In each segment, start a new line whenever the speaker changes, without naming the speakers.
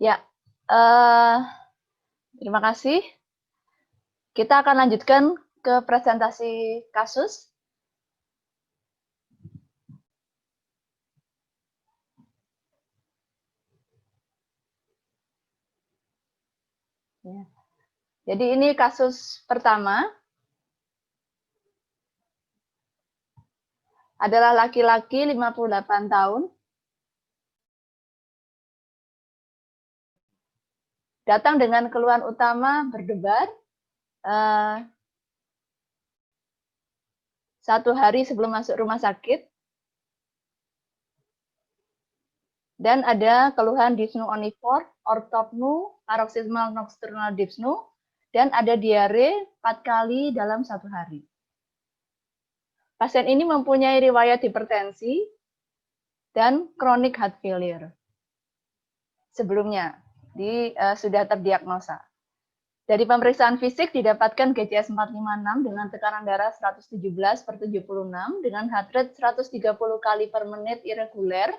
Ya, terima kasih. Kita akan lanjutkan ke presentasi kasus. Ya. Jadi ini kasus pertama. Adalah laki-laki 58 tahun. Datang dengan keluhan utama berdebar. 1 hari sebelum masuk rumah sakit. Dan ada keluhan dyspnea oniform, ortopnu, paroxysmal nocturnal dyspnea, dan ada diare 4 kali dalam 1 hari. Pasien ini mempunyai riwayat hipertensi dan chronic heart failure. Sebelumnya, sudah terdiagnosa. Dari pemeriksaan fisik didapatkan GCS 456 dengan tekanan darah 117/76 dengan heart rate 130 kali per menit irregular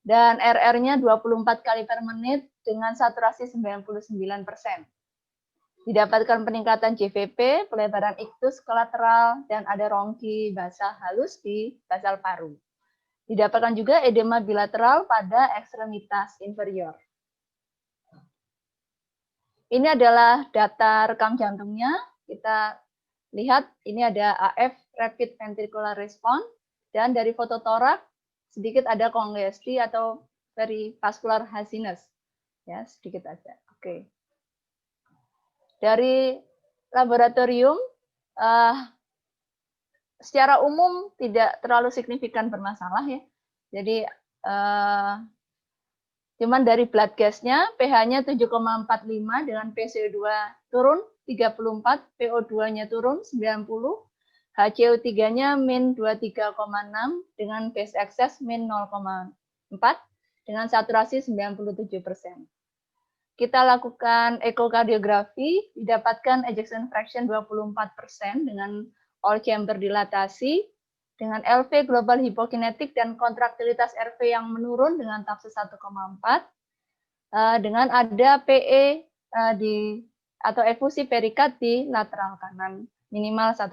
dan RR-nya 24 kali per menit dengan saturasi 99%. Didapatkan peningkatan JVP, pelebaran iktus kolateral, dan ada rongki basal halus di basal paru. Didapatkan juga edema bilateral pada ekstremitas inferior. Ini adalah data rekam jantungnya. Kita lihat ini ada AF, rapid ventricular response, dan dari foto torak sedikit ada kongesti atau perivascular haziness. Ya, sedikit aja. Oke. Dari laboratorium, secara umum tidak terlalu signifikan bermasalah ya. Jadi cuman dari blood gas-nya pH-nya 7,45 dengan PCO2 turun 34, PO2-nya turun 90, HCO3-nya min 23,6 dengan base excess min 0,4 dengan saturasi 97%. Kita lakukan ekokardiografi, didapatkan ejection fraction 24% dengan all chamber dilatasi, dengan LV global hipokinetik dan kontraktilitas RV yang menurun dengan tafsir 1,4, dengan ada PE atau efusi perikat di lateral kanan minimal 1,1.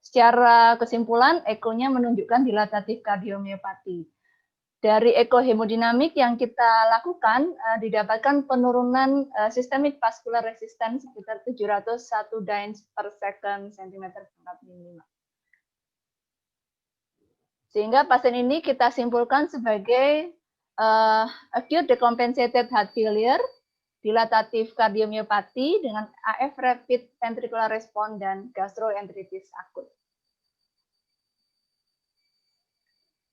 Secara kesimpulan, ekonya menunjukkan dilatatif kardiomiopati. Dari ekohemodinamik yang kita lakukan, didapatkan penurunan systemic vascular resistance sekitar 701 dynes per second centimeter per minimal. Sehingga pasien ini kita simpulkan sebagai acute decompensated heart failure, dilatatif kardiomiopati dengan AF rapid ventricular response dan gastroenteritis akut.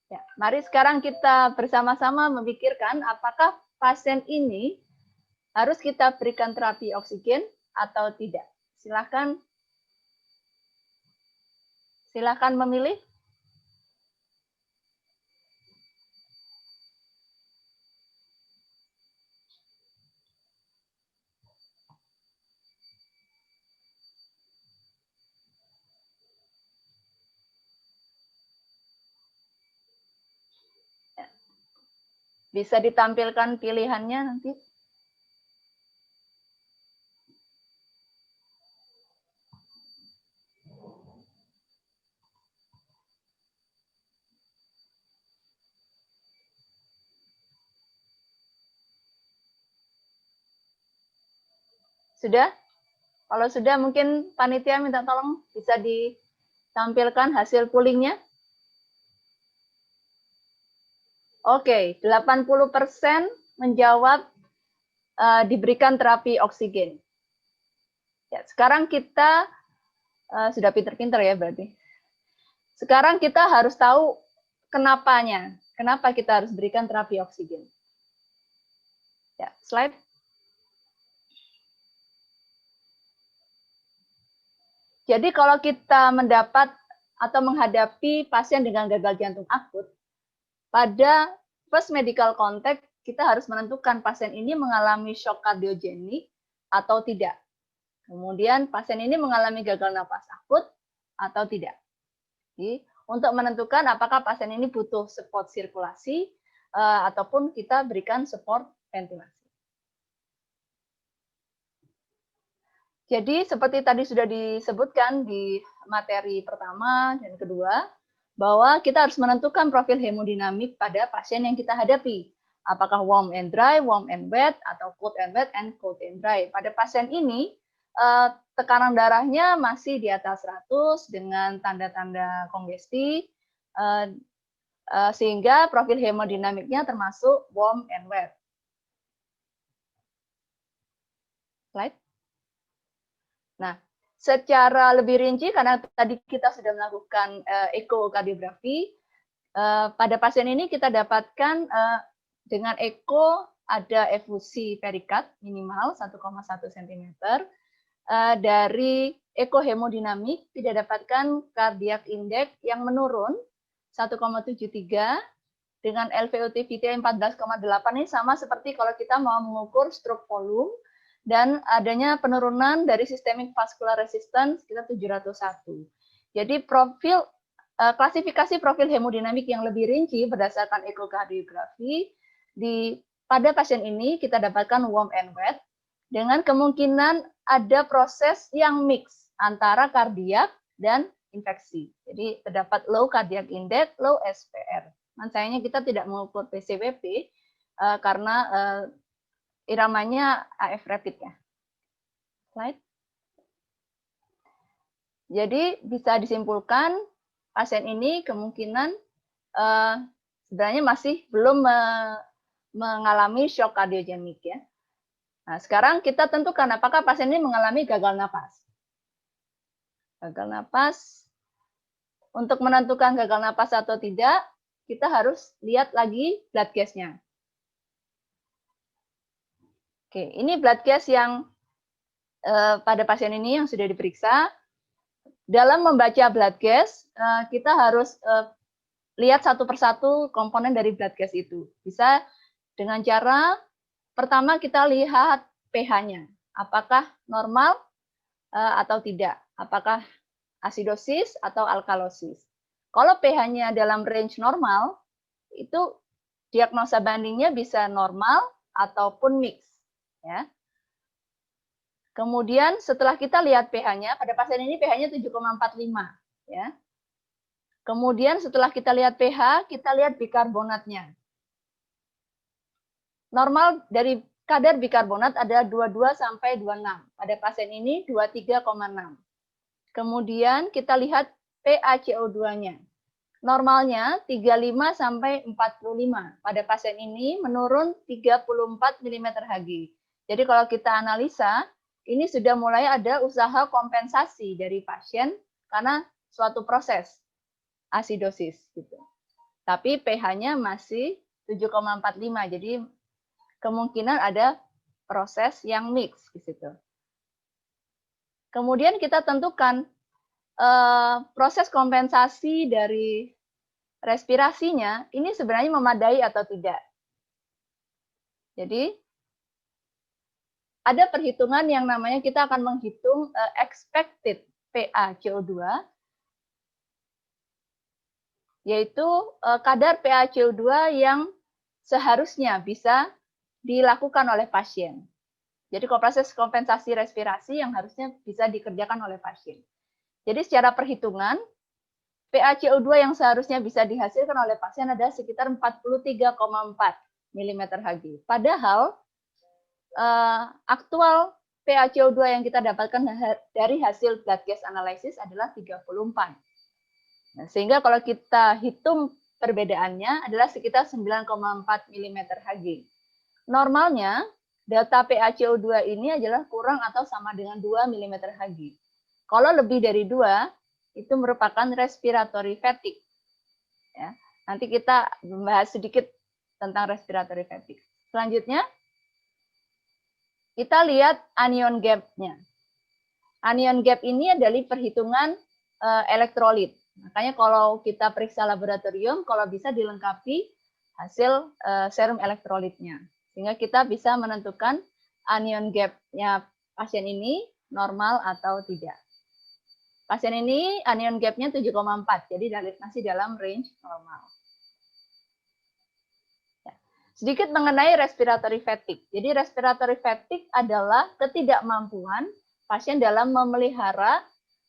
Ya, mari sekarang kita bersama-sama memikirkan apakah pasien ini harus kita berikan terapi oksigen atau tidak. Silakan memilih. Bisa ditampilkan pilihannya nanti. Sudah? Kalau sudah mungkin panitia minta tolong bisa ditampilkan hasil poolingnya. Oke, 80% menjawab diberikan terapi oksigen. Ya, sekarang kita sudah pinter-pinter ya berarti. Sekarang kita harus tahu kenapanya. Kenapa kita harus berikan terapi oksigen. Ya, slide. Jadi kalau kita mendapat atau menghadapi pasien dengan gagal jantung akut, pada first medical contact kita harus menentukan pasien ini mengalami shock kardiogenik atau tidak. Kemudian pasien ini mengalami gagal nafas akut atau tidak. Jadi, untuk menentukan apakah pasien ini butuh support sirkulasi ataupun kita berikan support ventilasi. Jadi seperti tadi sudah disebutkan di materi pertama dan kedua, bahwa kita harus menentukan profil hemodinamik pada pasien yang kita hadapi. Apakah warm and dry, warm and wet, atau cold and wet, and cold and dry. Pada pasien ini, tekanan darahnya masih di atas 100 dengan tanda-tanda kongesti, sehingga profil hemodinamiknya termasuk warm and wet. Slide. Nah, secara lebih rinci, karena tadi kita sudah melakukan ekokardiografi, pada pasien ini kita dapatkan dengan eko ada efusi perikard minimal 1,1 cm. Dari ekohemodinamik tidak dapatkan cardiac index yang menurun 1,73 dengan LVOT-VT 14,8 ini sama seperti kalau kita mau mengukur stroke volume, dan adanya penurunan dari systemic vascular resistance sekitar 701. Jadi klasifikasi profil hemodinamik yang lebih rinci berdasarkan ekokardiografi pada pasien ini kita dapatkan warm and wet dengan kemungkinan ada proses yang mix antara kardiak dan infeksi. Jadi terdapat low cardiac index, low SPR. Sayangnya kita tidak mengukur PCWP karena iramanya AF rapid ya. Slide. Jadi bisa disimpulkan pasien ini kemungkinan sebenarnya masih belum mengalami shock kardiogenik ya. Nah, sekarang kita tentukan apakah pasien ini mengalami gagal napas. Gagal napas, untuk menentukan gagal napas atau tidak, kita harus lihat lagi blood gas-nya. Oke, ini blood gas yang pada pasien ini yang sudah diperiksa. Dalam membaca blood gas, kita harus lihat satu persatu komponen dari blood gas itu. Bisa dengan cara, pertama kita lihat pH-nya. Apakah normal atau tidak? Apakah asidosis atau alkalosis? Kalau pH-nya dalam range normal, itu diagnosa bandingnya bisa normal ataupun mix. Ya. Kemudian setelah kita lihat pH-nya, pada pasien ini pH-nya 7,45. Ya. Kemudian setelah kita lihat pH, kita lihat bikarbonatnya. Normal dari kadar bikarbonat ada 22 sampai 26. Pada pasien ini 23,6. Kemudian kita lihat PaCO2-nya. Normalnya 35 sampai 45. Pada pasien ini menurun 34 mmHg. Jadi kalau kita analisa, ini sudah mulai ada usaha kompensasi dari pasien karena suatu proses asidosis gitu. Tapi pH-nya masih 7,45. Jadi kemungkinan ada proses yang mix di situ. Kemudian kita tentukan proses kompensasi dari respirasinya ini sebenarnya memadai atau tidak. Jadi ada perhitungan yang namanya kita akan menghitung expected PaCO2, yaitu kadar PaCO2 yang seharusnya bisa dilakukan oleh pasien. Jadi proses kompensasi respirasi yang harusnya bisa dikerjakan oleh pasien. Jadi secara perhitungan, PaCO2 yang seharusnya bisa dihasilkan oleh pasien ada sekitar 43,4 mmHg. Padahal aktual PaCO2 yang kita dapatkan dari hasil blood gas analysis adalah 34. Nah, sehingga kalau kita hitung perbedaannya adalah sekitar 9,4 mmHg. Normalnya, data PaCO2 ini adalah kurang atau sama dengan 2 mmHg. Kalau lebih dari 2, itu merupakan respiratory fatigue. Ya, nanti kita membahas sedikit tentang respiratory fatigue. Selanjutnya, kita lihat anion gap-nya. Anion gap ini adalah perhitungan elektrolit. Makanya kalau kita periksa laboratorium, kalau bisa dilengkapi hasil serum elektrolitnya. Sehingga kita bisa menentukan anion gap-nya pasien ini normal atau tidak. Pasien ini anion gap-nya 7,4, jadi masih dalam range normal. Sedikit mengenai respiratory fatigue. Jadi respiratory fatigue adalah ketidakmampuan pasien dalam memelihara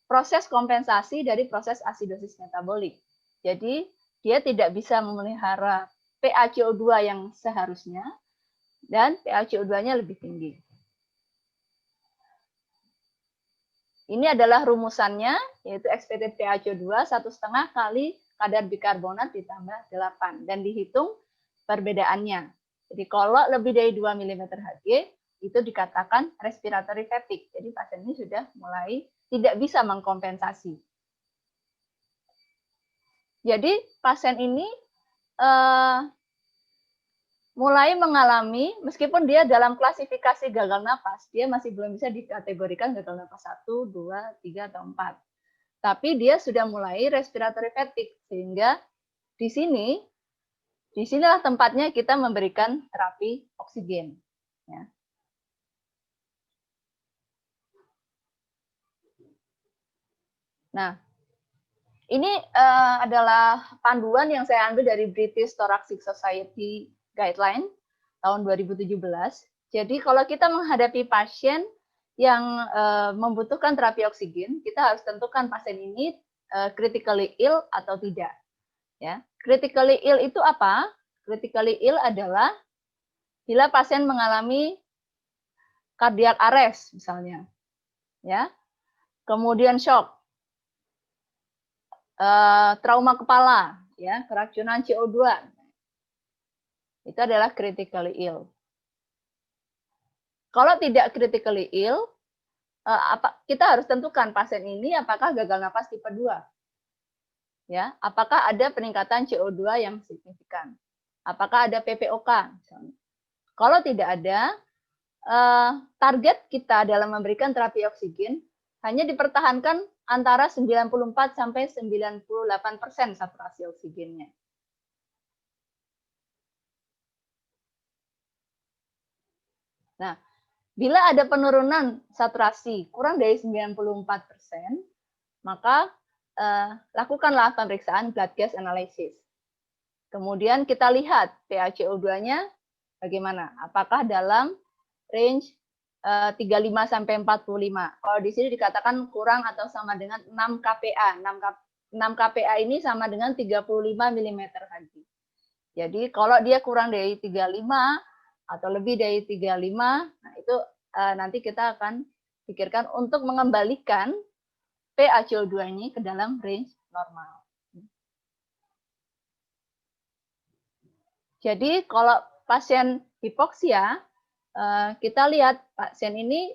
proses kompensasi dari proses asidosis metabolik. Jadi dia tidak bisa memelihara PaCO2 yang seharusnya dan PaCO2-nya lebih tinggi. Ini adalah rumusannya, yaitu expected PaCO2 1,5 kali kadar bikarbonat ditambah 8 dan dihitung perbedaannya. Jadi kalau lebih dari 2 mm Hg itu dikatakan respiratory fatigue. Jadi pasien ini sudah mulai tidak bisa mengkompensasi. Jadi pasien ini mulai mengalami, meskipun dia dalam klasifikasi gagal napas, dia masih belum bisa dikategorikan gagal napas 1, 2, 3, atau 4. Tapi dia sudah mulai respiratory fatigue, sehingga disinilah tempatnya kita memberikan terapi oksigen. Ya. Nah, ini adalah panduan yang saya ambil dari British Thoracic Society Guideline tahun 2017. Jadi kalau kita menghadapi pasien yang membutuhkan terapi oksigen, kita harus tentukan pasien ini critically ill atau tidak. Ya, critically ill itu apa? Critically ill adalah bila pasien mengalami cardiac arrest misalnya, ya, kemudian shock, trauma kepala, ya, keracunan CO2, itu adalah critically ill. Kalau tidak critically ill, kita harus tentukan pasien ini apakah gagal napas tipe 2. Ya, apakah ada peningkatan CO2 yang signifikan? Apakah ada PPOK misalnya? Kalau tidak ada, target kita dalam memberikan terapi oksigen hanya dipertahankan antara 94 sampai 98% saturasi oksigennya. Nah, bila ada penurunan saturasi kurang dari 94%, maka lakukanlah pemeriksaan blood gas analysis. Kemudian kita lihat PaCO2-nya bagaimana. Apakah dalam range 35 sampai 45. Kalau di sini dikatakan kurang atau sama dengan 6 kPa. 6 kPa ini sama dengan 35 mm Hg. Jadi kalau dia kurang dari 35 atau lebih dari 35, nah itu nanti kita akan pikirkan untuk mengembalikan PaCO2 ini ke dalam range normal. Jadi kalau pasien hipoksia, kita lihat pasien ini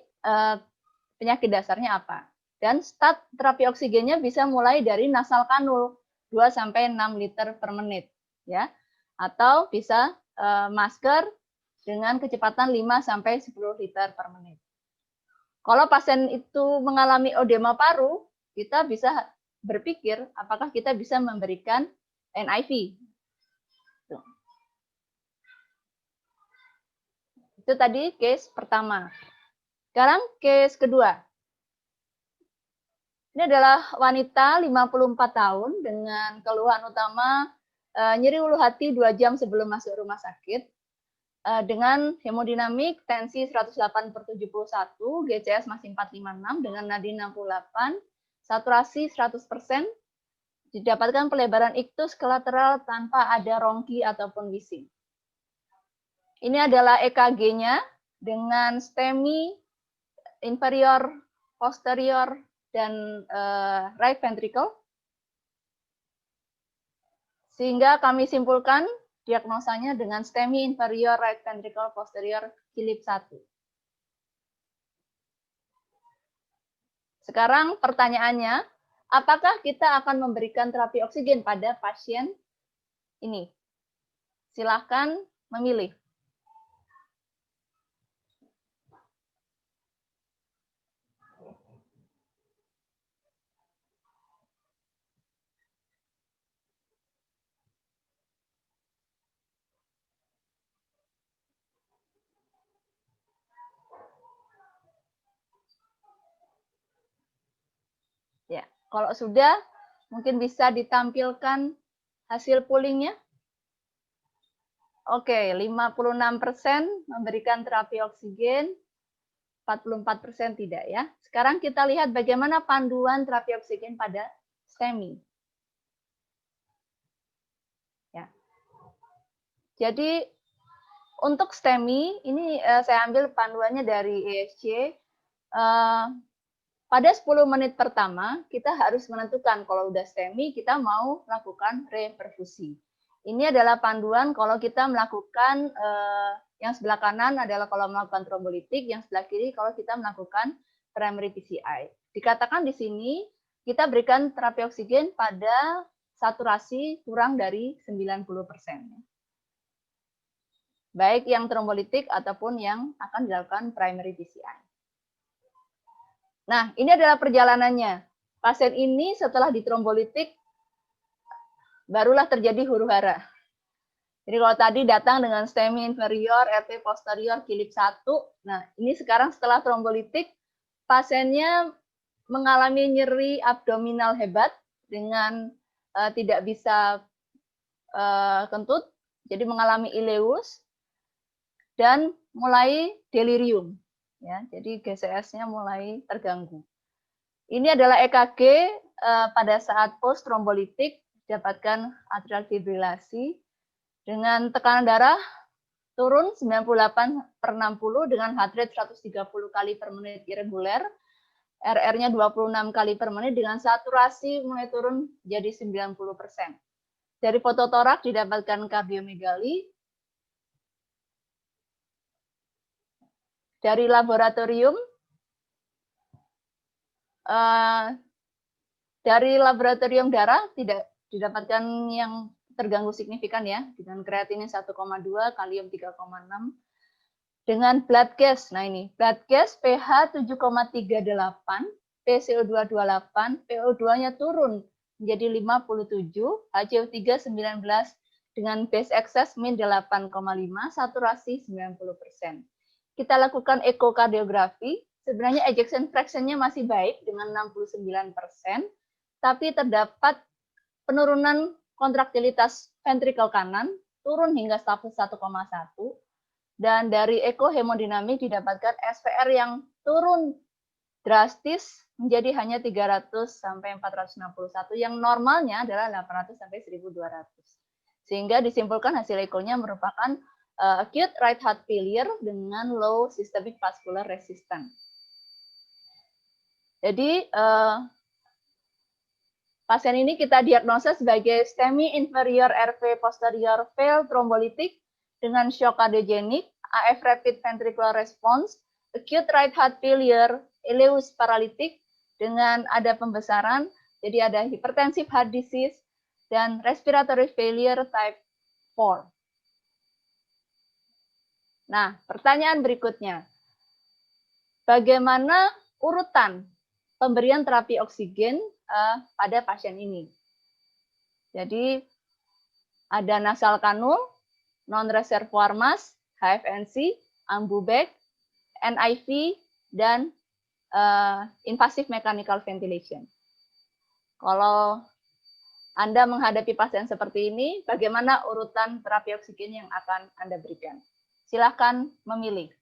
penyakit dasarnya apa. Dan start terapi oksigennya bisa mulai dari nasal kanul 2 sampai 6 liter per menit, ya. Atau bisa masker dengan kecepatan 5 sampai 10 liter per menit. Kalau pasien itu mengalami edema paru, kita bisa berpikir apakah kita bisa memberikan NIV. Itu tadi case pertama. Sekarang case kedua. Ini adalah wanita 54 tahun dengan keluhan utama nyeri ulu hati 2 jam sebelum masuk rumah sakit. Dengan hemodinamik tensi 108/71, GCS masih 456 dengan nadi 68, saturasi 100%, didapatkan pelebaran iktus kolateral tanpa ada rongki ataupun bising. Ini adalah EKG-nya dengan STEMI inferior, posterior, dan right ventricle. Sehingga kami simpulkan diagnosanya dengan STEMI inferior, right ventricle, posterior, kilip 1. Sekarang pertanyaannya, apakah kita akan memberikan terapi oksigen pada pasien ini? Silahkan memilih. Ya, kalau sudah, mungkin bisa ditampilkan hasil pollingnya. Oke, 56% memberikan terapi oksigen, 44% tidak ya. Sekarang kita lihat bagaimana panduan terapi oksigen pada STEMI. Ya. Jadi untuk STEMI ini saya ambil panduannya dari ESC. Pada 10 menit pertama kita harus menentukan kalau udah STEMI kita mau melakukan reperfusi. Ini adalah panduan kalau kita melakukan yang sebelah kanan adalah kalau melakukan trombolitik, yang sebelah kiri kalau kita melakukan primary PCI. Dikatakan di sini kita berikan terapi oksigen pada saturasi kurang dari 90%. Baik yang trombolitik ataupun yang akan dilakukan primary PCI. Nah, ini adalah perjalanannya. Pasien ini setelah ditrombolitik barulah terjadi huru-hara. Jadi kalau tadi datang dengan STEMI inferior, RT posterior, kilip 1. Nah, ini sekarang setelah trombolitik, pasiennya mengalami nyeri abdominal hebat dengan tidak bisa kentut, jadi mengalami ileus dan mulai delirium. Ya, jadi GCS-nya mulai terganggu. Ini adalah EKG pada saat post trombolitik dapatkan atrial fibrilasi dengan tekanan darah turun 98/60 dengan heart rate 130 kali per menit irregular, RR-nya 26 kali per menit dengan saturasi mulai turun jadi 90%. Dari foto torak didapatkan kardiomegali. Dari laboratorium darah tidak didapatkan yang terganggu signifikan ya, dengan kreatinin 1,2, kalium 3,6. Dengan blood gas, nah ini, blood gas pH 7,38, PCO2 28, PO2-nya turun menjadi 57, HCO3 19, dengan base excess min 8,5, saturasi 90%. Kita lakukan ekokardiografi, sebenarnya ejection fraction-nya masih baik dengan 69%, tapi terdapat penurunan kontraktilitas ventrikel kanan, turun hingga status 1,1, dan dari ekohemodinamik didapatkan SVR yang turun drastis menjadi hanya 300 sampai 461, yang normalnya adalah 800 sampai 1200. Sehingga disimpulkan hasil ekonya merupakan acute right heart failure dengan low systemic vascular resistance. Jadi pasien ini kita diagnosa sebagai STEMI inferior RV posterior failed thrombolytic dengan shock kardiogenik, AF rapid ventricular response, acute right heart failure, ileus paralytic dengan ada pembesaran, jadi ada hypertensive heart disease dan respiratory failure type 4. Nah, pertanyaan berikutnya. Bagaimana urutan pemberian terapi oksigen pada pasien ini? Jadi ada nasal kanul, non-reservoir mask, HFNC, ambubek, NIV, dan invasive mechanical ventilation. Kalau Anda menghadapi pasien seperti ini, bagaimana urutan terapi oksigen yang akan Anda berikan? Silakan memilih.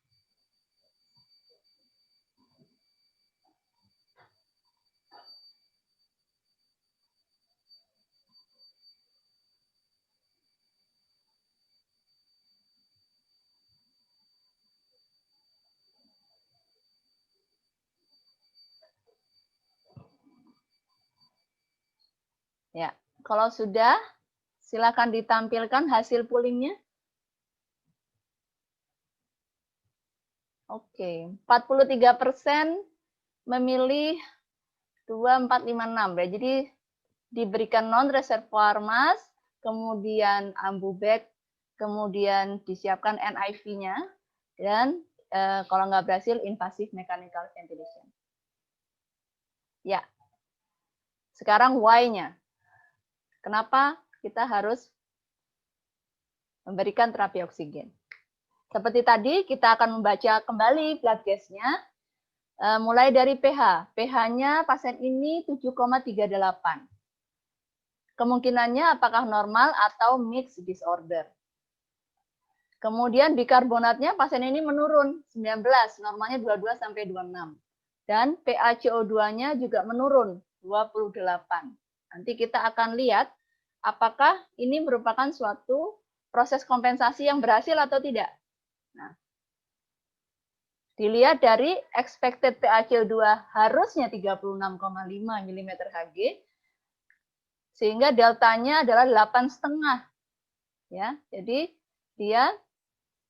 Ya, kalau sudah, silakan ditampilkan hasil poolingnya. Oke, 43% memilih 2456. Jadi diberikan non-reservoir mask, kemudian ambubek, kemudian disiapkan NIV-nya, dan kalau nggak berhasil, invasive mechanical ventilation. Ya, sekarang why-nya. Kenapa kita harus memberikan terapi oksigen? Seperti tadi, kita akan membaca kembali blood gas-nya, mulai dari pH. pH-nya pasien ini 7,38. Kemungkinannya apakah normal atau mixed disorder. Kemudian bikarbonatnya pasien ini menurun 19, normalnya 22 sampai 26. Dan PaCO2-nya juga menurun 28. Nanti kita akan lihat apakah ini merupakan suatu proses kompensasi yang berhasil atau tidak. Nah, dilihat dari expected PaCO2 harusnya 36,5 mmHg, sehingga deltanya adalah 8,5. Ya, jadi dia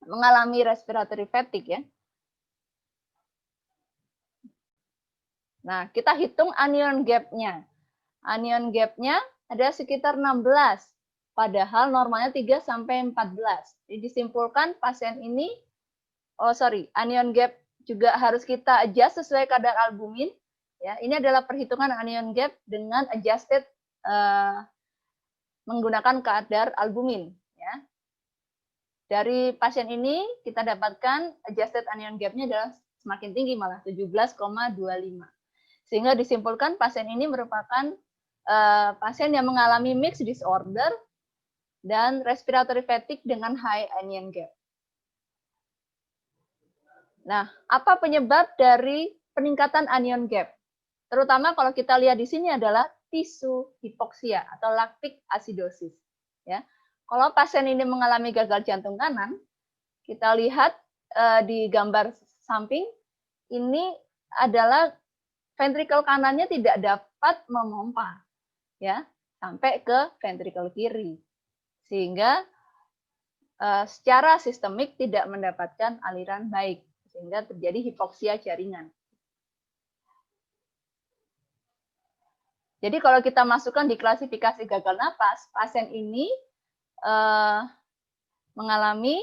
mengalami respiratory fatigue ya. Nah, kita hitung anion gap-nya. Anion gap-nya ada sekitar 16, padahal normalnya 3 sampai 14. Jadi disimpulkan pasien ini, anion gap juga harus kita adjust sesuai kadar albumin. Ya, ini adalah perhitungan anion gap dengan adjusted menggunakan kadar albumin. Ya. Dari pasien ini kita dapatkan adjusted anion gap-nya adalah semakin tinggi, malah 17,25. Sehingga disimpulkan pasien ini merupakan pasien yang mengalami mixed disorder dan respiratory fatigue dengan high anion gap. Nah, apa penyebab dari peningkatan anion gap? Terutama kalau kita lihat di sini adalah tisu hipoksia atau lactic acidosis. Ya. Kalau pasien ini mengalami gagal jantung kanan, kita lihat di gambar samping, ini adalah ventrikel kanannya tidak dapat memompa ya sampai ke ventrikel kiri, sehingga secara sistemik tidak mendapatkan aliran baik, sehingga terjadi hipoksia jaringan. Jadi kalau kita masukkan di klasifikasi gagal napas, pasien ini mengalami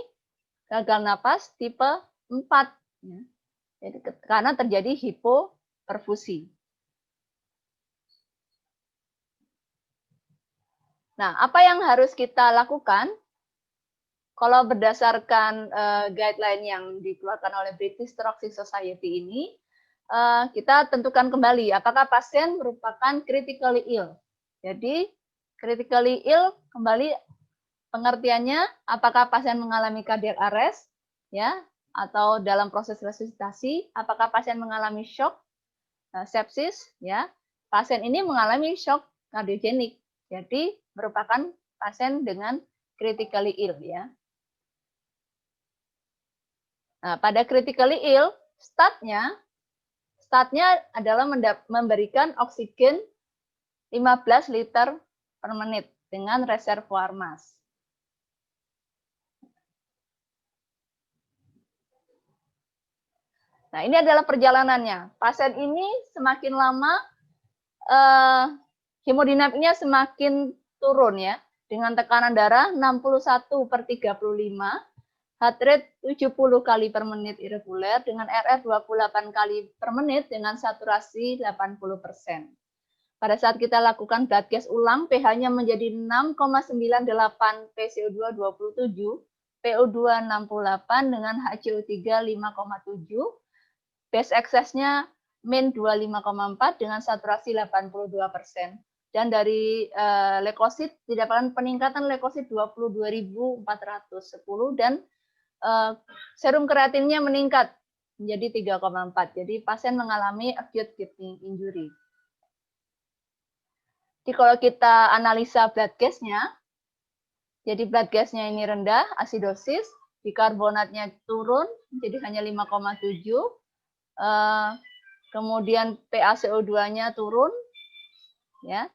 gagal napas tipe 4 ya. Jadi, karena terjadi hipoperfusi. Nah, apa yang harus kita lakukan? Kalau berdasarkan guideline yang dikeluarkan oleh British Thoracic Society ini, kita tentukan kembali apakah pasien merupakan critically ill. Jadi, critically ill kembali pengertiannya apakah pasien mengalami cardiac arrest ya atau dalam proses resusitasi, apakah pasien mengalami shock, sepsis ya. Pasien ini mengalami shock kardiogenik. Jadi merupakan pasien dengan critically ill ya. Nah, pada critically ill, statnya adalah memberikan oksigen 15 liter per menit dengan reservoir mass. Nah, ini adalah perjalanannya. Pasien ini semakin lama hemodinamiknya semakin turun ya, dengan tekanan darah 61/35, heart rate 70 kali per menit irregular, dengan RR 28 kali per menit dengan saturasi 80%. Pada saat kita lakukan blood gas ulang, pH-nya menjadi 6,98, PCO2 27, PO2 68 dengan HCO3 5,7, base excess-nya min 25,4 dengan saturasi 82%. Dan dari leukosit didapatkan peningkatan leukosit 22.410 dan serum kreatinnya meningkat menjadi 3,4. Jadi pasien mengalami acute kidney injury. Jadi kalau kita analisa blood gas-nya, jadi blood gas-nya ini rendah, asidosis, bikarbonatnya turun jadi hanya 5,7. Kemudian PaCO2-nya turun, ya.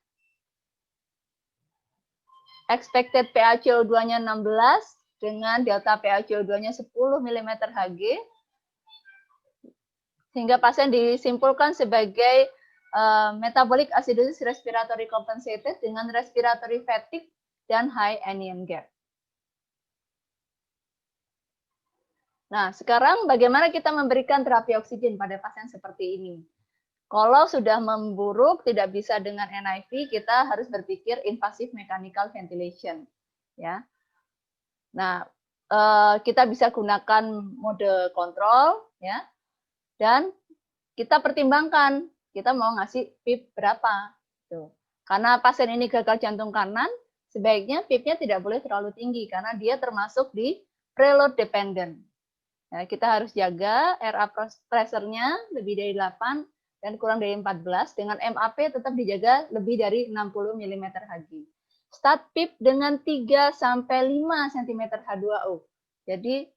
Expected PaCO2-nya 16 dengan delta PaCO2-nya 10 mmHg, sehingga pasien disimpulkan sebagai metabolic acidosis respiratory compensated dengan respiratory fatigue dan high anion gap. Nah, sekarang bagaimana kita memberikan terapi oksigen pada pasien seperti ini? Kalau sudah memburuk, tidak bisa dengan NIV, kita harus berpikir invasive mechanical ventilation. Ya. Nah, kita bisa gunakan mode kontrol, ya, dan kita pertimbangkan kita mau ngasih PIP berapa. Tuh. Karena pasien ini gagal jantung kanan, sebaiknya PIP-nya tidak boleh terlalu tinggi karena dia termasuk di preload dependent. Nah, kita harus jaga RA pressure-nya lebih dari 8 dan kurang dari 14 dengan MAP tetap dijaga lebih dari 60 mm Hg. Start PIP dengan 3 sampai 5 cm H2O. Jadi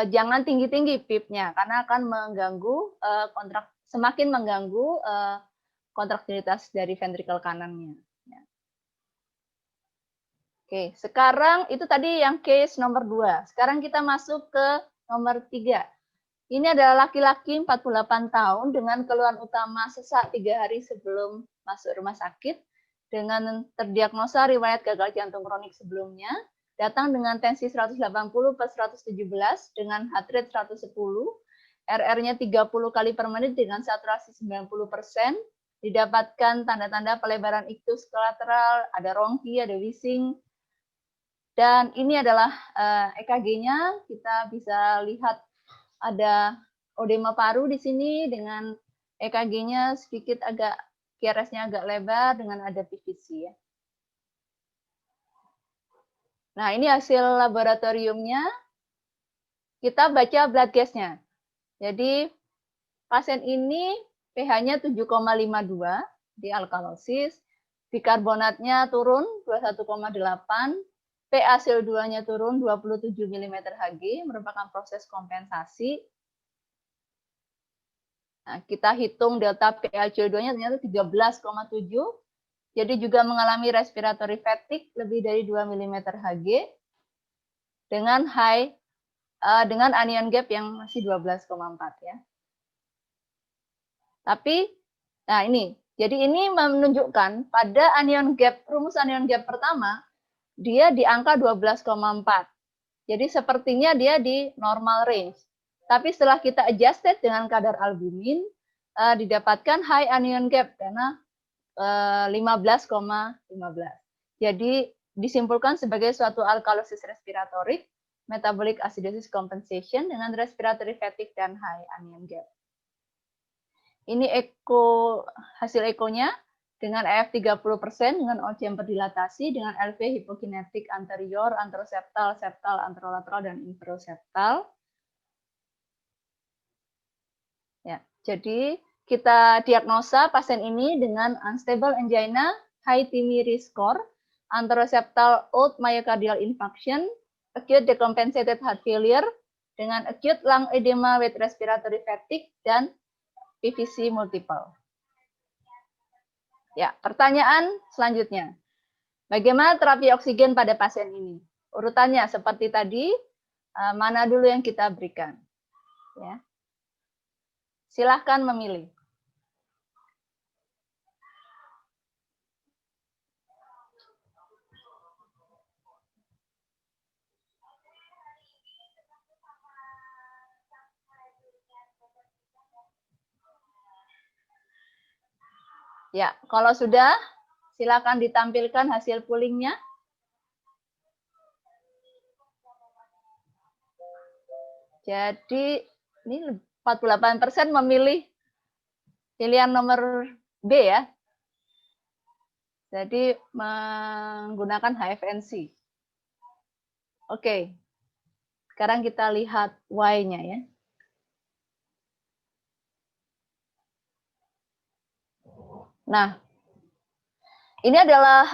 jangan tinggi-tinggi PIP-nya karena akan mengganggu semakin mengganggu kontraktilitas dari ventrikel kanannya. Oke, sekarang itu tadi yang case nomor 2. Sekarang kita masuk ke nomor 3. Ini adalah laki-laki 48 tahun dengan keluhan utama sesak 3 hari sebelum masuk rumah sakit dengan terdiagnosa riwayat gagal jantung kronik sebelumnya, datang dengan tensi 180/117 dengan heart rate 110, RR-nya 30 kali per menit dengan saturasi 90%, didapatkan tanda-tanda pelebaran iktus kolateral, ada rongki, ada wheezing. Dan ini adalah EKG-nya, kita bisa lihat ada odema paru di sini dengan EKG-nya sedikit agak QRS-nya agak lebar dengan ada PVC ya. Nah, ini hasil laboratoriumnya. Kita baca blood gas-nya. Jadi pasien ini pH-nya 7,52 di alkalosis, bikarbonatnya turun 21,8, PaCO2-nya turun 27 mm Hg, merupakan proses kompensasi. Nah, kita hitung delta PaCO2-nya ternyata 13,7, jadi juga mengalami respiratory fatigue lebih dari 2 mm Hg dengan dengan anion gap yang masih 12,4 ya. Tapi, nah ini, jadi ini menunjukkan pada anion gap, rumus anion gap pertama, dia di angka 12,4. Jadi sepertinya dia di normal range. Tapi setelah kita adjusted dengan kadar albumin, didapatkan high anion gap karena 15,15. Jadi disimpulkan sebagai suatu alkalosis respiratorik, metabolic acidosis compensation dengan respiratory fatigue dan high anion gap. Ini hasil ekonya dengan EF 30% dengan OCM dilatasi dengan LV hipokinetik anterior, anteroseptal, septal, anterolateral dan infroseptal. Ya, jadi kita diagnosa pasien ini dengan unstable angina, high TIMI score, anteroseptal old myocardial infarction, acute decompensated heart failure dengan acute lung edema with respiratory fatigue dan PVC multiple. Ya, pertanyaan selanjutnya. Bagaimana terapi oksigen pada pasien ini? Urutannya seperti tadi, mana dulu yang kita berikan? Ya. Silahkan memilih. Ya, kalau sudah, silakan ditampilkan hasil poolingnya. Jadi, ini 48% memilih pilihan nomor B ya. Jadi, menggunakan HFNC. Oke, sekarang kita lihat Y-nya ya. Nah, ini adalah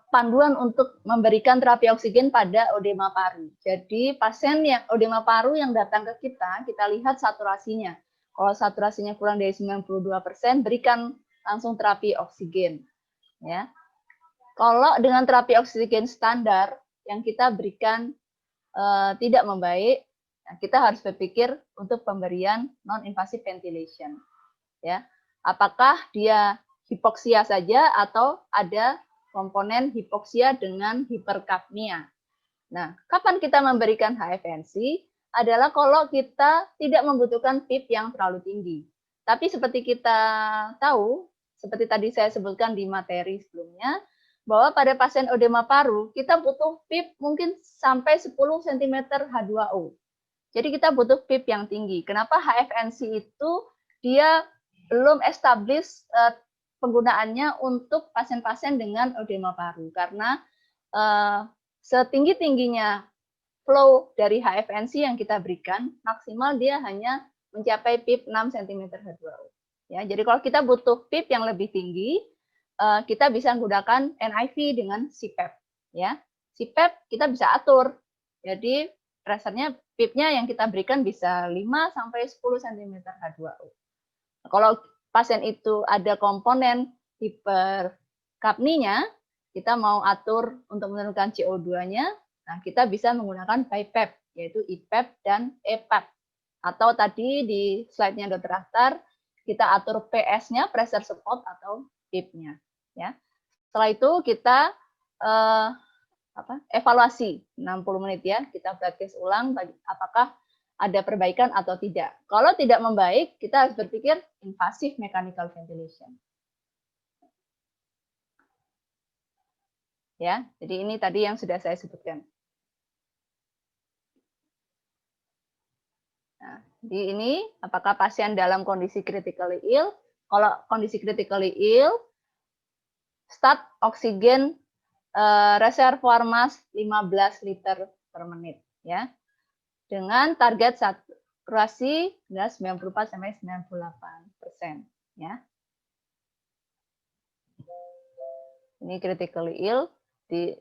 panduan untuk memberikan terapi oksigen pada odema paru. Jadi pasien yang odema paru yang datang ke kita lihat saturasinya. Kalau saturasinya kurang dari 92%, berikan langsung terapi oksigen. Ya. Kalau dengan terapi oksigen standar yang kita berikan tidak membaik, kita harus berpikir untuk pemberian non-invasive ventilation. Ya. Apakah dia hipoksia saja atau ada komponen hipoksia dengan hiperkapnia. Nah, kapan kita memberikan HFNC? Adalah kalau kita tidak membutuhkan PIP yang terlalu tinggi. Tapi seperti kita tahu, seperti tadi saya sebutkan di materi sebelumnya, bahwa pada pasien odema paru, kita butuh PIP mungkin sampai 10 cm H2O. Jadi kita butuh PIP yang tinggi. Kenapa HFNC itu dia belum establish penggunaannya untuk pasien-pasien dengan odema paru karena setinggi-tingginya flow dari HFNC yang kita berikan, maksimal dia hanya mencapai PIP 6 cm H2O. Ya, jadi kalau kita butuh PIP yang lebih tinggi, kita bisa menggunakan NIV dengan CPAP. Ya, CPAP kita bisa atur. Jadi pressure-nya PIP-nya yang kita berikan bisa 5 sampai 10 cm H2O. Kalau pasien itu ada komponen hiperkapninya, kita mau atur untuk menurunkan CO2-nya, nah kita bisa menggunakan BiPAP, yaitu IPAP dan EPAP. Atau tadi di slide-nya Dr. Akhtar, kita atur PS-nya, pressure support atau PIP-nya. Ya. Setelah itu kita evaluasi 60 menit ya, kita practice ulang apakah ada perbaikan atau tidak. Kalau tidak membaik, kita harus berpikir invasive mechanical ventilation. Ya, jadi ini tadi yang sudah saya sebutkan. Nah, di ini apakah pasien dalam kondisi critically ill? Kalau kondisi critically ill, start oksigen reservoir mass 15 liter per menit ya. Dengan target saturasi 94 sampai 98% ya. Ini critically ill, di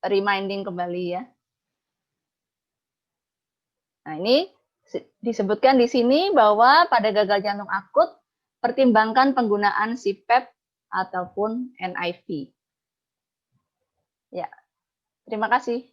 reminding kembali ya. Nah, ini disebutkan di sini bahwa pada gagal jantung akut pertimbangkan penggunaan CPAP ataupun NIV. Ya. Terima kasih.